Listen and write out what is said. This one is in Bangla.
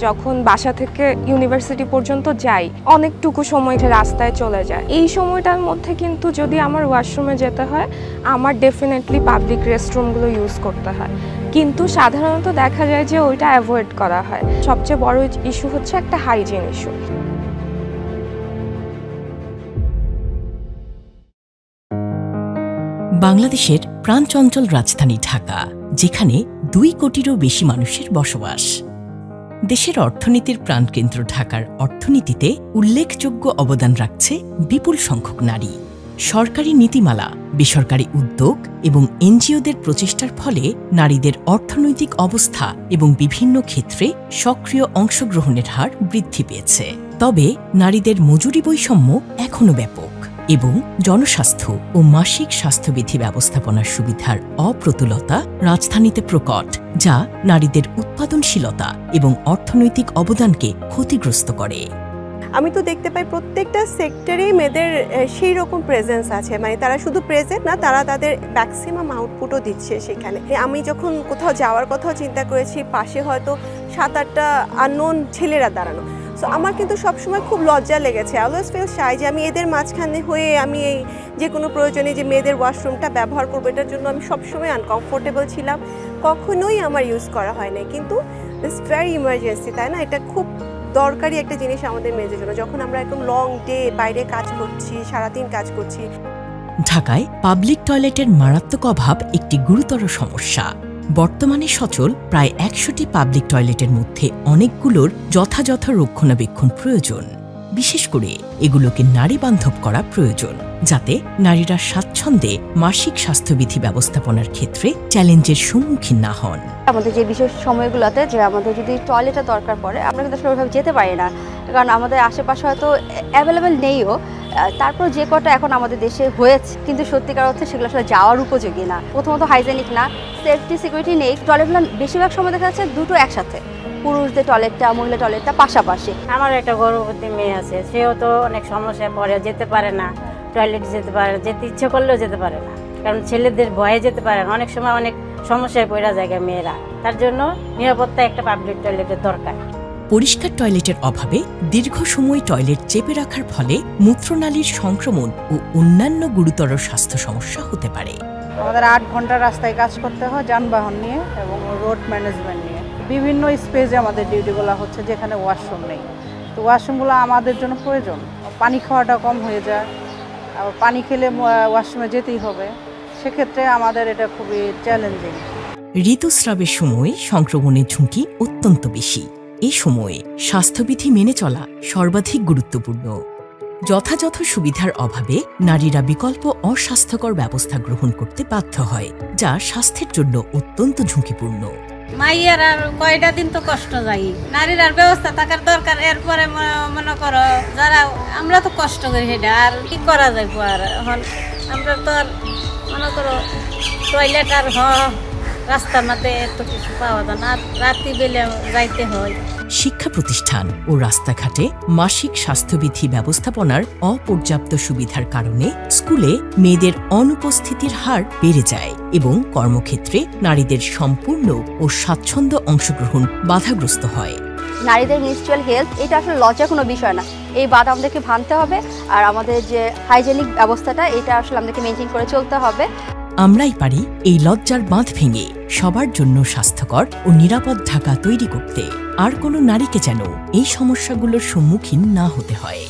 যখন বাসা থেকে ইউনিভার্সিটি পর্যন্ত যাই অনেকটুকু সময় রাস্তায় চলে যায়। এই সময়টার মধ্যে কিন্তু যদি আমার ওয়াশরুমে যেতে হয় আমার ডেফিনেটলি পাবলিক রেস্টরুমগুলো ইউজ করতে হয়, কিন্তু সাধারণত দেখা যায় যে ওইটা অ্যাভয়েড করা হয়। সবচেয়ে বড় ইস্যু হচ্ছে একটা হাইজিন ইস্যু। বাংলাদেশের প্রাণচঞ্চল রাজধানী ঢাকা, যেখানে 2 কোটিরও বেশি মানুষের বসবাস। দেশের অর্থনীতির প্রাণকেন্দ্র ঢাকার অর্থনীতিতে উল্লেখযোগ্য অবদান রাখছে বিপুল সংখ্যক নারী। সরকারি নীতিমালা, বেসরকারি উদ্যোগ এবং এনজিওদের প্রচেষ্টার ফলে নারীদের অর্থনৈতিক অবস্থা এবং বিভিন্ন ক্ষেত্রে সক্রিয় অংশগ্রহণের হার বৃদ্ধি পেয়েছে। তবে নারীদের মজুরি বৈষম্য এখনও ব্যাপক এবং জনস্বাস্থ্য ও মাসিক স্বাস্থ্যবিধি ব্যবস্থাপনার সুবিধার অপ্রতুলতা রাজধানীতে প্রকট, যা নারীদের উৎপাদনশীলতা এবং অর্থনৈতিক অবদানকে ক্ষতিগ্রস্ত করে। আমি তো দেখতে পাই প্রত্যেকটা সেক্টরেই মেয়েদের সেই রকম প্রেজেন্স আছে, মানে তারা শুধু প্রেজেন্ট না, তারা তাদের ম্যাক্সিমাম আউটপুটও দিচ্ছে সেখানে। আমি যখন কোথাও যাওয়ার কথাও চিন্তা করেছি, পাশে হয়তো 7-8টা আননোন ছেলেরা দাঁড়ানো, সো আমার কিন্তু সবসময় খুব লজ্জা লেগেছে। অলওয়েজ ফিল শাই যে আমি এদের মাঝখানে হয়ে আমি এই যে কোনো প্রয়োজনে যে মেয়েদের ওয়াশরুমটা ব্যবহার করবো, এটার জন্য আমি সবসময় আনকমফোর্টেবল ছিলাম, কখনোই আমার ইউজ করা হয় না। কিন্তু ইটস ভেরি ইমার্জেন্সি, তাই না? এটা খুব দরকারি একটা জিনিস আমাদের মেয়েদের জন্য, যখন আমরা একদম লং ডে বাইরে কাজ করছি, সারাদিন কাজ করছি। ঢাকায় পাবলিক টয়লেটের মারাত্মক অভাব একটি গুরুতর সমস্যা। বর্তমানে সচল প্রায় 100টি পাবলিক টয়লেটের মধ্যে অনেকগুলোর যথাযথ রক্ষণাবেক্ষণ প্রয়োজন। বিশেষ করে এগুলোকে নারী বান্ধব করা প্রয়োজন, যাতে নারীরা স্বাচ্ছন্দ্যে মাসিক স্বাস্থ্যবিধি ব্যবস্থাপনার ক্ষেত্রে চ্যালেঞ্জের সম্মুখীন না হন। আমাদের যে বিশেষ সময়গুলোতে যে আমাদের যদি টয়লেটের দরকার পড়ে, আমরা কিন্তু আসলে ওইভাবে যেতে পারি না, কারণ আমাদের আশেপাশে হয়তো অ্যাভেলেবেল নেইও। তারপর যে কটা এখন আমাদের দেশে হয়েছে, কিন্তু সত্যিকার অর্থে সেগুলো আসলে যাওয়ার উপযোগী না। প্রথমত হাইজেনিক না, সেফটি সিকিউরিটি নেই। টয়লেটগুলো বেশিরভাগ সময় দেখা যাচ্ছে দুটো একসাথে, পুরুষদের টয়লেটটা মহিলা টয়লেটটা পাশাপাশি। আমার একটা গর্ভবতী মেয়ে আছে, সেও তো অনেক সমস্যায় পড়ে, যেতে পারে না, টয়লেট যেতে পারে না, যেতে ইচ্ছে করলেও যেতে পারে না, কারণ ছেলেদের ভয়ে যেতে পারে না। অনেক সময় অনেক সমস্যায় পড়া যায় মেয়েরা, তার জন্য নিরাপত্তা একটা পাবলিক টয়লেটের দরকার। পরিষ্কার টয়লেটের অভাবে দীর্ঘ সময় টয়লেট চেপে রাখার ফলে মূত্রনালীর সংক্রমণ ও অন্যান্য গুরুতর স্বাস্থ্য সমস্যা হতে পারে। আমাদের 8 ঘন্টা রাস্তায় কাজ করতে হয় যানবাহন নিয়ে এবং রোড ম্যানেজমেন্ট নিয়ে। বিভিন্ন স্পেসে আমাদের ডিউটিগুলো হচ্ছে যেখানে ওয়াশরুম নেই, তো ওয়াশরুমগুলো আমাদের জন্য প্রয়োজন। পানি খাওয়াটা কম হয়ে যায়, আবার পানি খেলে ওয়াশরুমে যেতেই হবে, সেক্ষেত্রে আমাদের এটা খুবই চ্যালেঞ্জিং। ঋতুস্রাবের সময় সংক্রমণের ঝুঁকি অত্যন্ত বেশি। এই সময়ে স্বাস্থ্যবিধি মেনে চলা সর্বাধিক গুরুত্বপূর্ণ। যথাযথ সুবিধার অভাবে নারীরা বিকল্প অস্বাস্থ্যকর ব্যবস্থা গ্রহণ করতে বাধ্য হয়, যা স্বাস্থ্যের জন্য অত্যন্ত ঝুঁকিপূর্ণ। মাইয়ার আর কয়টা দিন তো কষ্ট যাই, নারীর আর ব্যবস্থা থাকার দরকার। এরপরে মনে করো যারা আমরা তো কষ্ট করি, সেটা আর কি করা যাইব। আর এখন আমরা তো আর মনে করো টয়লেট আর রাস্তার মধ্যে এত কিছু পাওয়া যায় না, রাত্রি বেলে যাইতে হয়। শিক্ষা প্রতিষ্ঠান ও রাস্তাঘাটে মাসিক স্বাস্থ্যবিধি ব্যবস্থাপনার অপর্যাপ্ত সুবিধার কারণে স্কুলে মেয়েদের অনুপস্থিতির হার বেড়ে যায় এবং কর্মক্ষেত্রে নারীদের সম্পূর্ণ ও স্বাচ্ছন্দ্য অংশগ্রহণ বাধাগ্রস্ত হয়। নারীদের মেনস্ট্রুয়াল হেলথ এটা আসলে লজ্জার কোনো বিষয় না, এই বাধা আমাদেরকে ভাঙতে হবে। আর আমাদের যে হাইজেনিক ব্যবস্থাটা, এটা আসলে আমাদেরকে মেনটেন করে চলতে হবে। আমরাই পারি এই লজ্জার বাঁধ ভেঙে সবার জন্য স্বাস্থ্যকর ও নিরাপদ ঢাকা তৈরি করতে। আর কোনো নারীকে যেন এই সমস্যাগুলোর সম্মুখীন না হতে হয়।